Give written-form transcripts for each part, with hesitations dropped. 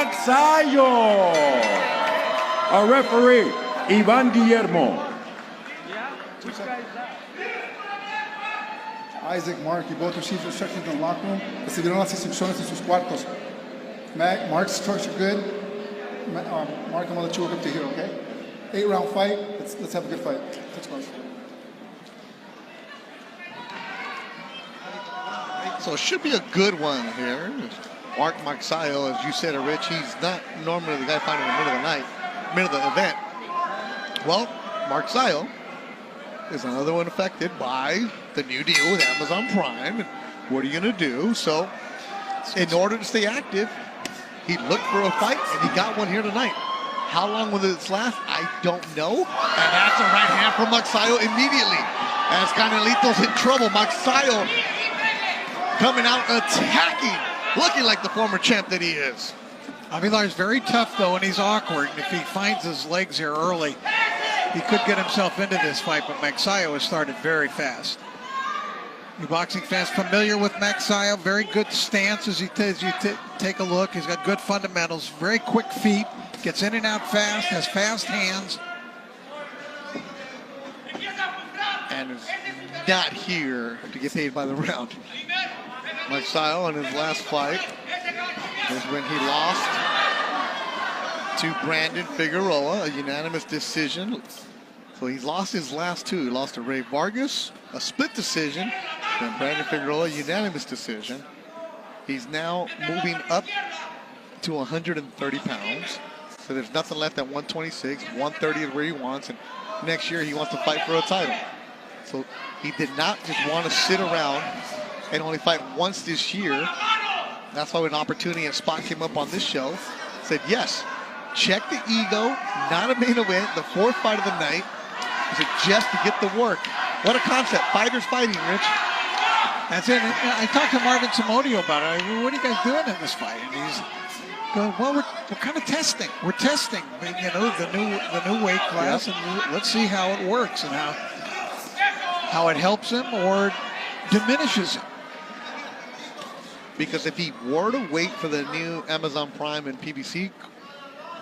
Magsayo. Our referee, Ivan Guillermo. Isaac, Mark, you both received instructions in the locker room. Recibieron las instrucciones en sus cuartos. Mark's instructions are good. Mark, I'm going to let you work up to here, okay? 8-round fight. Let's have a good fight. Let's go. So it should be a good one here. Mark Magsayo, as you said, Rich, he's not normally the guy fighting in the middle of the night, middle of the event. Well, Magsayo is another one affected by the new deal with Amazon Prime. And what are you going to do? So in order to stay active, he looked for a fight, and he got one here tonight. How long will this last? I don't know. And that's a right hand from Magsayo immediately. As Canelito's in trouble, Magsayo coming out attacking, looking like the former champ that he is. Avilar's very tough, though, and he's awkward. If he finds his legs here early, he could get himself into this fight, but Magsayo has started very fast. You boxing fans familiar with Magsayo, very good stance as you take a look. He's got good fundamentals, very quick feet, gets in and out fast, has fast hands. And is not here to get paid by the round. Magsayo in his last fight was when he lost to Brandon Figueroa, a unanimous decision. So he's lost his last two. He lost to Ray Vargas, a split decision, then Brandon Figueroa, unanimous decision. He's now moving up to 130 pounds. So there's nothing left at 126. 130 is where he wants, and next year he wants to fight for a title. So he did not just want to sit around and only fight once this year. That's why when an opportunity and spot came up on this show, said yes, check the ego, not a main event, the fourth fight of the night. He said just to get the work. What a concept, fighters fighting, Rich. That's it. I talked to Marvin Samodio about it. What are you guys doing in this fight? And he's going, well, we're kind of testing. We're testing, you know, the new weight class, and let's see how it works and how it helps him or diminishes him. Because if he were to wait for the new Amazon Prime and PBC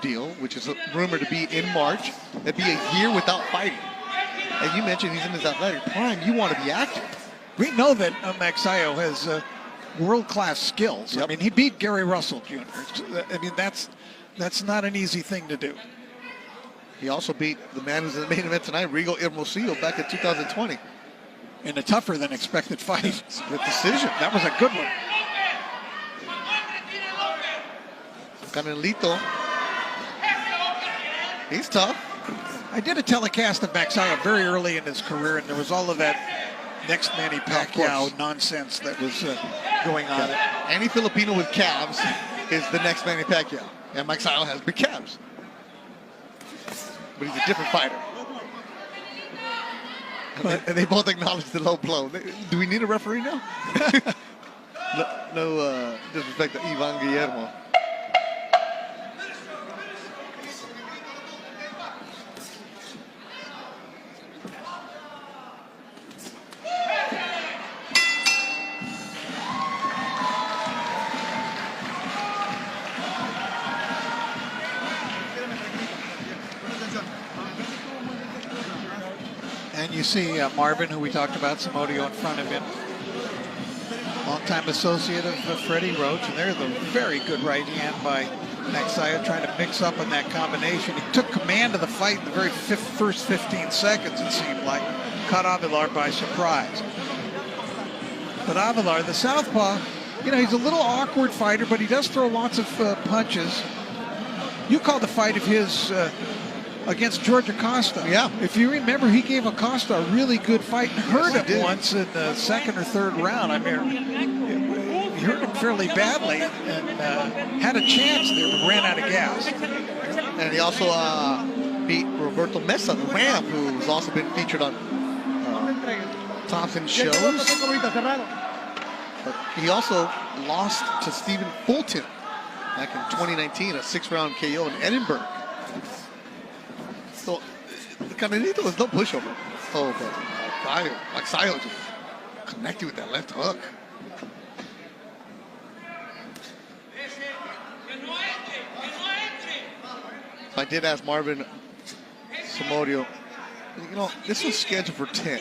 deal, which is rumored to be in March, it'd be a year without fighting. And you mentioned he's in his athletic prime. You want to be active. We know that Magsayo has world-class skills. Yep. I mean, he beat Gary Russell Jr. I mean, that's not an easy thing to do. He also beat the man who's in the main event tonight, Rigo Hermosillo, back in 2020. In a tougher than expected fight. Split decision. That was a good one. Canelito. He's tough. I did a telecast of Magsayo very early in his career, and there was all of that next Manny Pacquiao nonsense that was going on. Any Filipino with calves is the next Manny Pacquiao. And Magsayo has big calves. But he's a different fighter. And they both acknowledge the low blow. Do we need a referee now? no disrespect to Ivan Guillermo. And you see Marvin, who we talked about, Samodio in front of him. Longtime associate of Freddie Roach, and there's a very good right hand by Magsayo trying to mix up in that combination. He took command of the fight in the very first 15 seconds, it seemed like. Caught Avilar by surprise. But Avilar, the southpaw, you know, he's a little awkward fighter, but he does throw lots of punches. You called the fight of his against George Acosta. Yeah. If you remember, he gave Acosta a really good fight and hurt him once in the second or third round. I mean, he hurt him fairly badly and had a chance there, but ran out of gas. And he also beat Roberto Mesa, the Ram, who's also been featured on Thompson shows. But he also lost to Stephen Fulton back in 2019, a 6-round KO in Edinburgh. So, Canelito was no pushover. Oh, but Magsayo just connected with that left hook. I did ask Marvin Samudio, you know, this was scheduled for 10.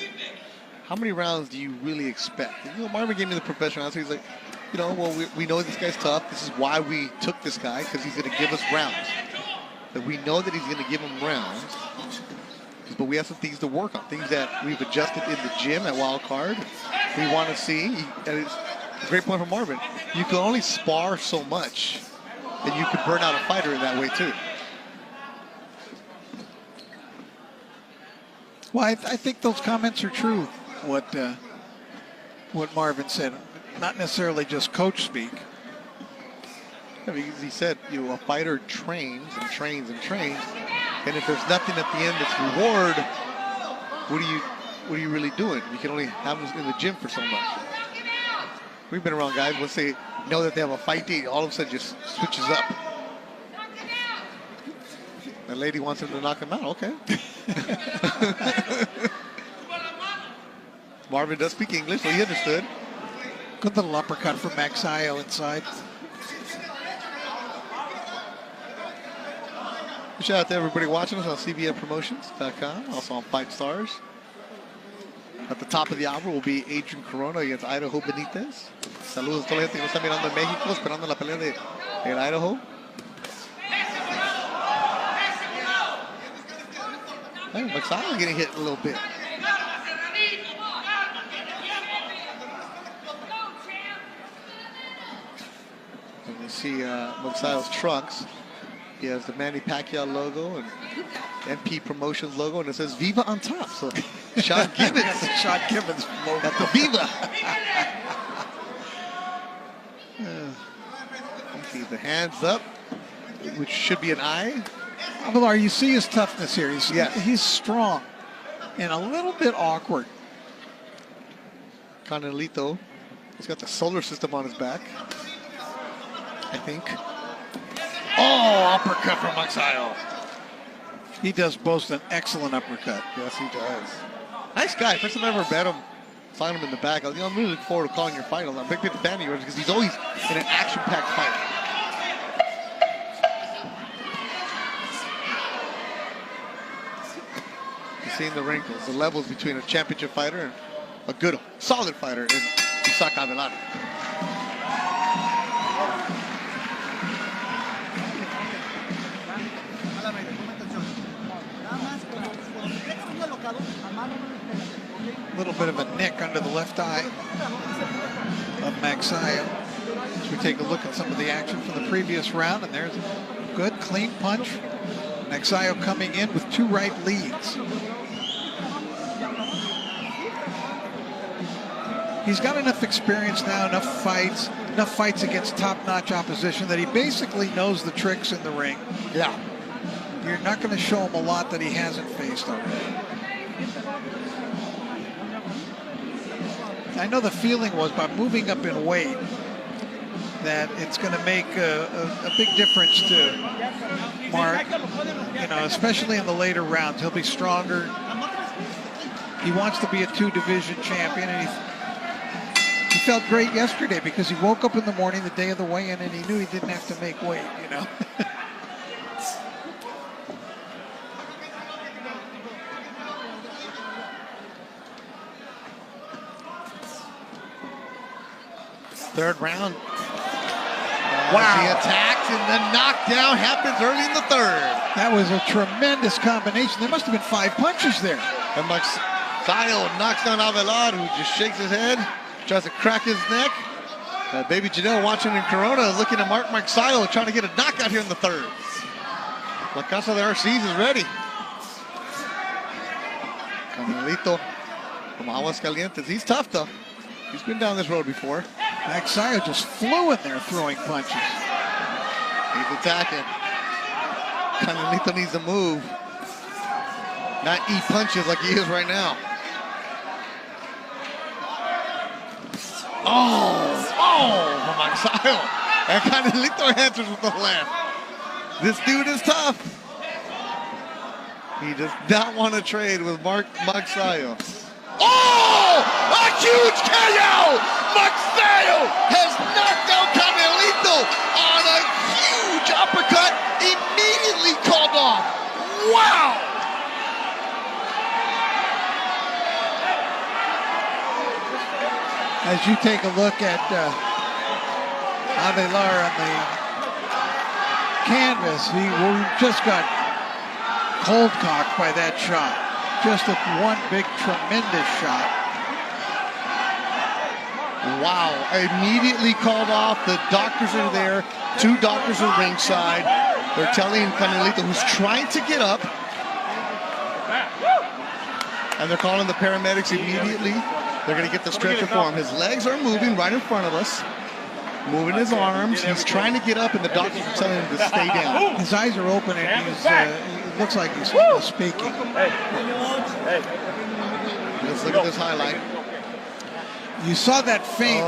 How many rounds do you really expect? And, you know, Marvin gave me the professional answer. He's like, you know, well, we know this guy's tough. This is why we took this guy, because he's going to give us rounds. That we know that he's going to give him rounds, but we have some things to work on, things that we've adjusted in the gym at Wild Card. We want to see, and it's a great point from Marvin. You can only spar so much, and you could burn out a fighter in that way too. Well, I think those comments are true. What Marvin said, not necessarily just coach speak. I mean, he said, you know, a fighter trains and trains and trains, and if there's nothing at the end that's reward, what are you really doing? You can only have them in the gym for so much. We've been around guys, once they know that they have a fight date, all of a sudden just switches up. The lady wants him to knock him out, okay. Marvin does speak English, so he understood. Good little uppercut from Magsayo inside. Shout out to everybody watching us on cbnpromotions.com, also on Fight Stars. At the top of the hour will be Adrian Corona against Idaho Benitez. Saludos a toda la gente que nos está mirando en México, esperando la pelea de Idaho. Hey, Magsayo getting hit a little bit. And you see Magsayo's trunks. He has the Manny Pacquiao logo and MP Promotions logo, and it says Viva on top. So Sean Gibbons. Sean Gibbons logo. At the Viva. You see the hands up, which should be an eye. Avalar, you see his toughness here. Yes. He's strong and a little bit awkward. Canelito, he's got the solar system on his back, I think. Oh, uppercut from Magsayo. He does boast an excellent uppercut. Yes, he does. Nice guy. First time I ever met him, saw him in the back. I'm really looking forward to calling your fight. I'm a big fan of yours because he's always in an action-packed fight. You're seeing the wrinkles, the levels between a championship fighter and a good, solid fighter in Isaac Avelar. A little bit of a nick under the left eye of Magsayo. As we take a look at some of the action from the previous round, and there's a good, clean punch. Magsayo coming in with 2 right leads. He's got enough experience now, enough fights against top-notch opposition that he basically knows the tricks in the ring. Yeah. You're not going to show him a lot that he hasn't faced already. I know the feeling was by moving up in weight that it's going to make a big difference to Mark, you know, especially in the later rounds. He'll be stronger. He wants to be a 2-division champion, and he felt great yesterday because he woke up in the morning, the day of the weigh-in, and he knew he didn't have to make weight, you know. Third round. Wow. He attacked, and the knockdown happens early in the third. That was a tremendous combination. There must have been 5 punches there. And Magsayo knocks down Avelar, who just shakes his head, tries to crack his neck. Baby Janelle watching in Corona, looking at Mark Magsayo, trying to get a knockout here in the third. La Casa de Arces is ready. Canelito from Aguascalientes. He's tough, though. He's been down this road before. Magsayo just flew in there throwing punches. He's attacking. Canelito needs to move. Not eat punches like he is right now. From Magsayo. And Canelito answers with the left. This dude is tough. He does not want to trade with Mark Magsayo. Oh! A huge KO! Magsayo has knocked out Canelito on a huge uppercut, immediately called off. as you take a look at Avelar on the canvas, he just got cold cocked by that shot. Just one big, tremendous shot. Wow, immediately called off. The doctors are there. 2 doctors are ringside. They're telling Canelito, who's trying to get up, and they're calling the paramedics immediately. They're going to get the stretcher for him. His legs are moving right in front of us, moving his arms. He's trying to get up, and the doctors are telling him to stay down. His eyes are open, and he looks like he's speaking. Let's look at this highlight. You saw that feint.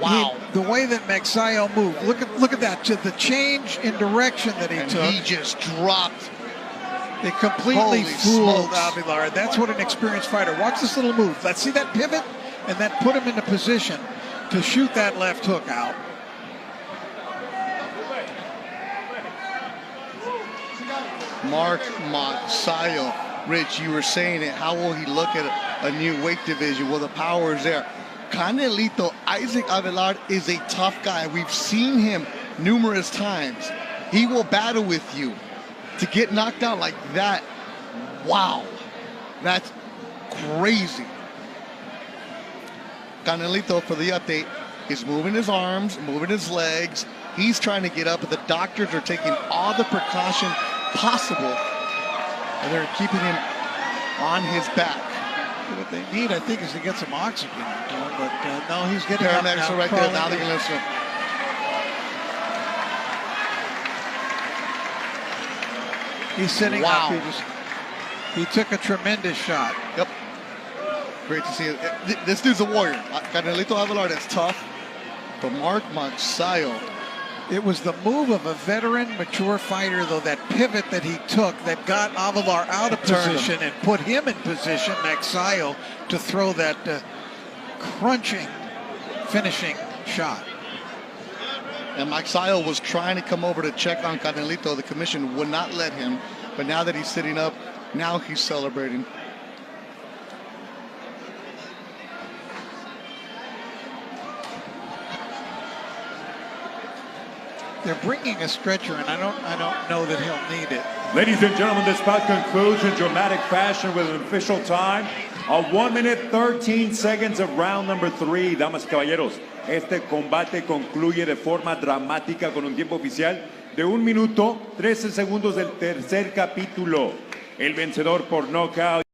Wow. The way that Magsayo moved. Look at that. The change in direction that he took. He just dropped. It completely Holy fooled smokes. Avelar. That's what an experienced fighter. Watch this little move. Let's see that pivot, and that put him in a position to shoot that left hook out. Mark Magsayo. Rich, you were saying it. How will he look at a new weight division? Well, the power is there. Canelito, Isaac Avelar is a tough guy. We've seen him numerous times. He will battle with you. To get knocked out like that, wow, that's crazy. Canelito, for the update, is moving his arms, moving his legs. He's trying to get up, but the doctors are taking all the precaution possible, and they're keeping him on his back. What they need, I think, is to get some oxygen into him, but no, he's getting Paramedics up now, are right there. crawling Now they're in. going to listen. He's sitting Wow. up. He took a tremendous shot. Yep. Great to see it. This dude's a warrior. Canelito Avelar, that's tough. But Mark Magsayo. It was the move of a veteran, mature fighter, though, that pivot that he took that got Avelar out of Turned position and put him in position, Magsayo, to throw that crunching, finishing shot. And Magsayo was trying to come over to check on Canelito. The commission would not let him. But now that he's sitting up, now he's celebrating. They're bringing a stretcher, and I don't know that he'll need it. Ladies and gentlemen, this bout concludes in dramatic fashion with an official time of 1 minute 13 seconds of round number 3. Damas y caballeros, este combate concluye de forma dramática con un tiempo oficial de 1 minuto 13 segundos del tercer capítulo. El vencedor por nocaut.